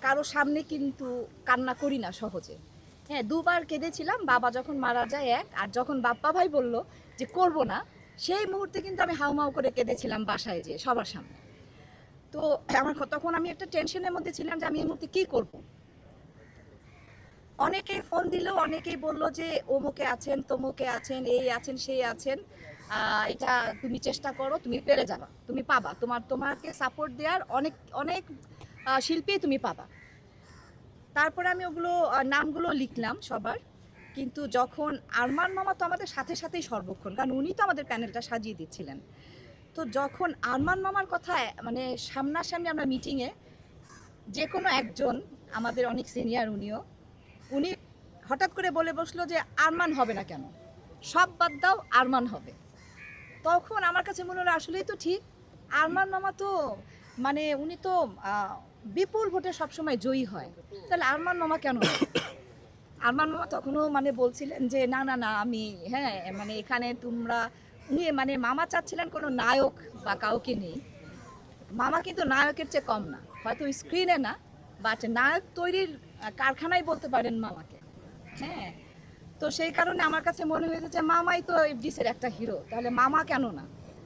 কারো সামনে কিন্তু কান্না করি না সহজে। হ্যাঁ, দুবার কেঁদেছিলাম বাবা যখন মারা যায় এক, আর যখন বাপ্পা ভাই বলল যে করব না, সেই মুহূর্তে কিন্তু আমি হাউমাউ করে কেঁদেছিলাম বাসায় যেয়ে সবার সামনে। তো তখন আমি একটা টেনশনের মধ্যে ছিলাম যে আমি এই মুহূর্তে কী করব। অনেকেই ফোন দিল, অনেকেই বলল যে অমুকে আছেন, তমুকে আছেন, এই আছেন, সেই আছেন, এটা তুমি চেষ্টা করো, তুমি পেরে যাবা, তুমি পাবা, তোমাকে সাপোর্ট দেওয়ার অনেক অনেক শিল্পী তুমি পাবা। তারপরে আমি ওগুলো নামগুলো লিখলাম সবার। কিন্তু যখন আরমান মামা তো আমাদের সাথে সাথেই সর্বক্ষণ, কারণ উনি তো আমাদের প্যানেলটা সাজিয়ে দিচ্ছিলেন। তো যখন আরমান মামার কথা মানে সামনাসামনি আমরা মিটিংয়ে, যে কোনো একজন আমাদের অনেক সিনিয়র, উনি হঠাৎ করে বলে বসলো যে আরমান হবে না কেন, সব বাদ দাও, আরমান হবে। তখন আমার কাছে মনে হলো আসলেই তো ঠিক, আরমান মামা তো মানে উনি তো বিপুল ভোটে সবসময় জয়ী হয়, তাহলে আরমান মামা কেন হবে? আরমান মামা তখনও মানে বলছিলেন যে না না না আমি, হ্যাঁ মানে এখানে তোমরা, উনি মানে মামা চাচ্ছিলেন কোনো নায়ক বা কাউকে নেই। মামা কিন্তু নায়কের চেয়ে কম না, হয়তো স্ক্রিনে না, বাট নায়ক তৈরির কারখানাই বলতে পারেন মামাকে। হ্যাঁ, তো সেই কারণে আমার কাছে মনে হয়েছে যে মামাই তো এফডিসির একটা হিরো, তাহলে মামা কেন না।